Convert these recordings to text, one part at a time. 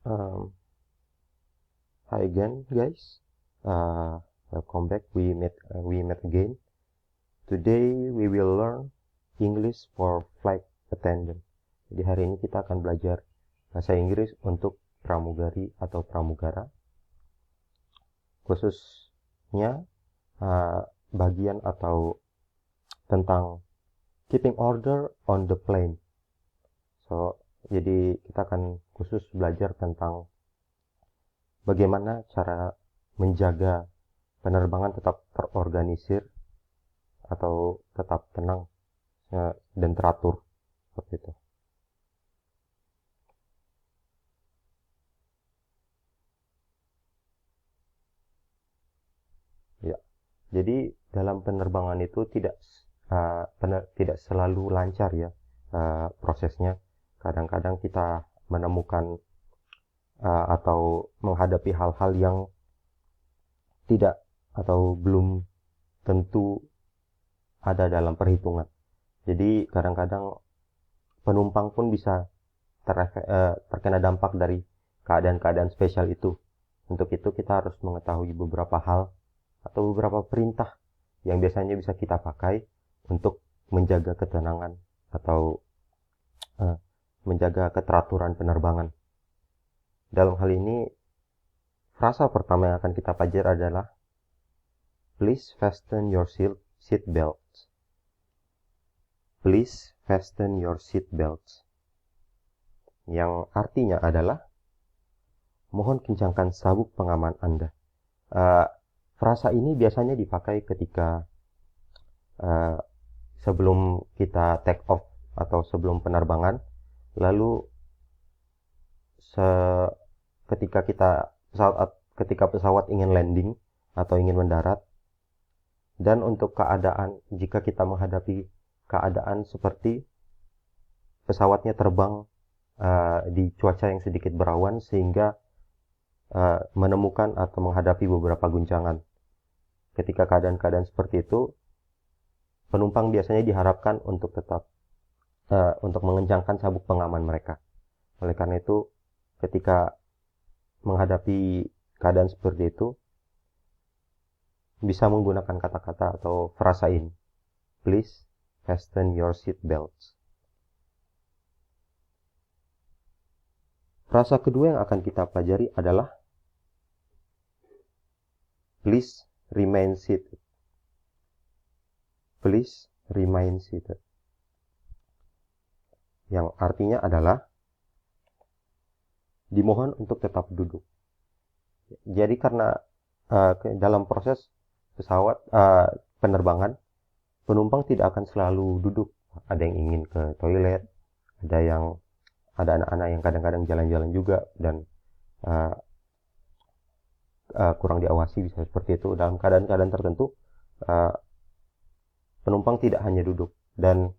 Um, Hi again, guys. Welcome back. We met again. Today we will learn English for flight attendant. Jadi hari ini kita akan belajar bahasa Inggris untuk pramugari atau pramugara. Khususnya bagian atau tentang keeping order on the plane. Jadi kita akan khusus belajar tentang bagaimana cara menjaga penerbangan tetap terorganisir atau tetap tenang dan teratur seperti itu. Ya, jadi dalam penerbangan itu tidak selalu lancar ya prosesnya. Kadang-kadang kita menemukan atau menghadapi hal-hal yang tidak atau belum tentu ada dalam perhitungan. Jadi kadang-kadang penumpang pun bisa terkena dampak dari keadaan-keadaan spesial itu. Untuk itu kita harus mengetahui beberapa hal atau beberapa perintah yang biasanya bisa kita pakai untuk menjaga ketenangan atau menjaga keteraturan penerbangan. Dalam hal ini, frasa pertama yang akan kita pelajari adalah please fasten your seat belts. Please fasten your seat belts. Yang artinya adalah mohon kencangkan sabuk pengaman Anda. Frasa ini biasanya dipakai ketika sebelum kita take off atau sebelum penerbangan, lalu ketika pesawat ingin landing atau ingin mendarat, dan untuk keadaan jika kita menghadapi keadaan seperti pesawatnya terbang di cuaca yang sedikit berawan sehingga menemukan atau menghadapi beberapa guncangan. Ketika keadaan-keadaan seperti itu, penumpang biasanya diharapkan untuk tetap untuk mengencangkan sabuk pengaman mereka. Oleh karena itu, ketika menghadapi keadaan seperti itu, bisa menggunakan kata-kata atau frasa ini. Please fasten your seat belts. Frasa kedua yang akan kita pelajari adalah please remain seated. Please remain seated. Yang artinya adalah dimohon untuk tetap duduk. Jadi karena dalam proses pesawat penerbangan, penumpang tidak akan selalu duduk. Ada yang ingin ke toilet, ada anak-anak yang kadang-kadang jalan-jalan juga dan kurang diawasi, bisa seperti itu. Dalam keadaan-keadaan tertentu, penumpang tidak hanya duduk. Dan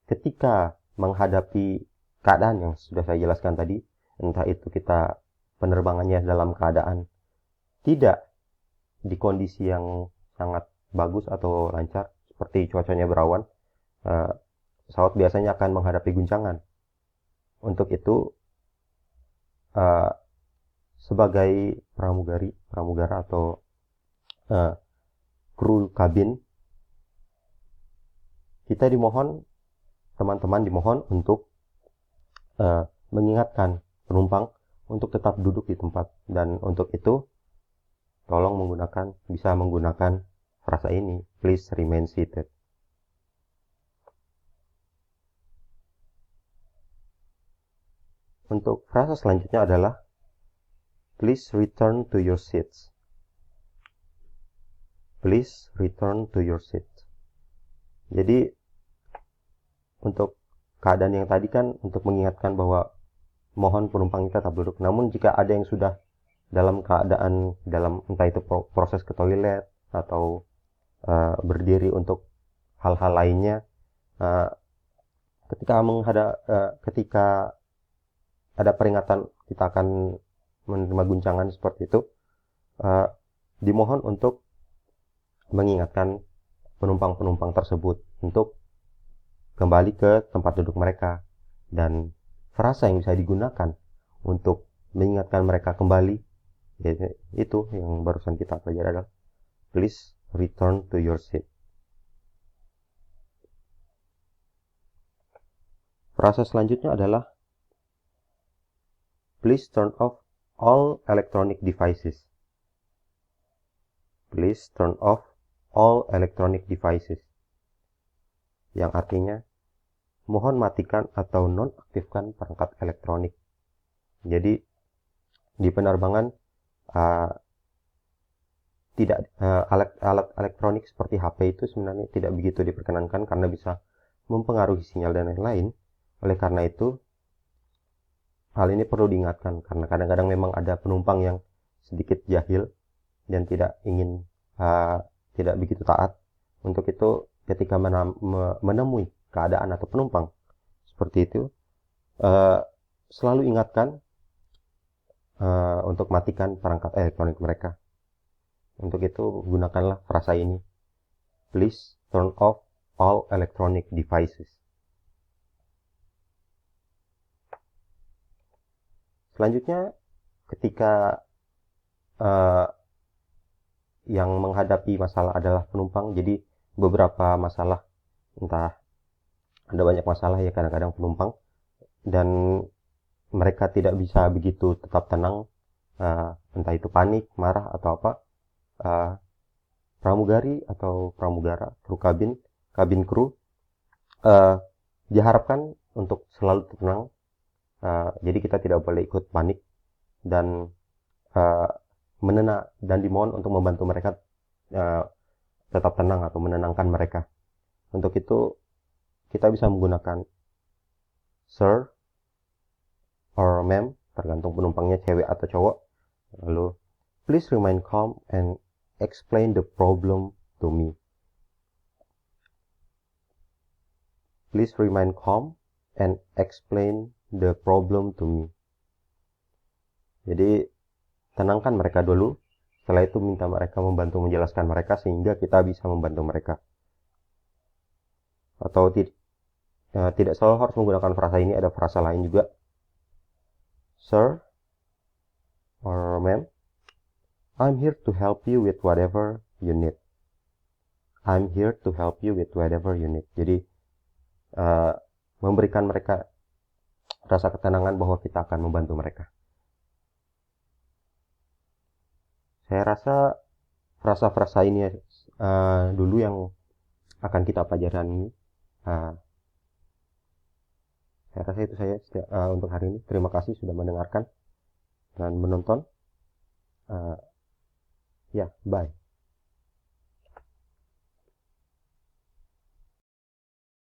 ketika menghadapi keadaan yang sudah saya jelaskan tadi, entah itu kita penerbangannya dalam keadaan tidak di kondisi yang sangat bagus atau lancar, seperti cuacanya berawan, pesawat biasanya akan menghadapi guncangan. Untuk itu, sebagai pramugara atau kru kabin, teman-teman dimohon untuk mengingatkan penumpang untuk tetap duduk di tempat. Dan untuk itu, tolong bisa menggunakan frasa ini, please remain seated. Untuk frasa selanjutnya adalah please return to your seats. Please return to your seats. Jadi untuk keadaan yang tadi kan untuk mengingatkan bahwa mohon penumpang tetap duduk. Namun jika ada yang sudah dalam keadaan entah itu proses ke toilet atau berdiri untuk hal-hal lainnya, ketika ada peringatan kita akan menerima guncangan seperti itu, dimohon untuk mengingatkan penumpang-penumpang tersebut untuk kembali ke tempat duduk mereka. Dan frasa yang bisa digunakan untuk mengingatkan mereka kembali. Itu yang barusan kita pelajari adalah please return to your seat. Frasa selanjutnya adalah please turn off all electronic devices. Please turn off all electronic devices. Yang artinya, mohon matikan atau nonaktifkan perangkat elektronik. Jadi, di penerbangan, alat elektronik seperti HP itu sebenarnya tidak begitu diperkenankan karena bisa mempengaruhi sinyal dan lain-lain. Oleh karena itu, hal ini perlu diingatkan karena kadang-kadang memang ada penumpang yang sedikit jahil dan tidak begitu taat. Untuk itu, ketika menemui keadaan atau penumpang seperti itu, selalu ingatkan untuk matikan perangkat elektronik mereka. Untuk itu, gunakanlah frasa ini. Please turn off all electronic devices. Selanjutnya, ketika yang menghadapi masalah adalah penumpang, jadi beberapa masalah, entah ada banyak masalah ya kadang-kadang penumpang, dan mereka tidak bisa begitu tetap tenang, entah itu panik, marah atau apa. Pramugari atau pramugara, kru kabin kru, diharapkan untuk selalu tenang. Jadi kita tidak boleh ikut panik dan dimohon untuk membantu mereka tetap tenang atau menenangkan mereka. Untuk itu kita bisa menggunakan sir or ma'am, tergantung penumpangnya cewek atau cowok. Lalu please remain calm and explain the problem to me. Please remain calm and explain the problem to me. Jadi tenangkan mereka dulu, setelah itu minta mereka membantu menjelaskan mereka sehingga kita bisa membantu mereka. Atau tidak selalu harus menggunakan frasa ini, ada frasa lain juga. Sir or ma'am, I'm here to help you with whatever you need. I'm here to help you with whatever you need. Jadi memberikan mereka rasa ketenangan bahwa kita akan membantu mereka. Saya rasa frasa-frasa ini dulu yang akan kita pelajari ini. Saya rasa itu saya untuk hari ini. Terima kasih sudah mendengarkan dan menonton. Bye.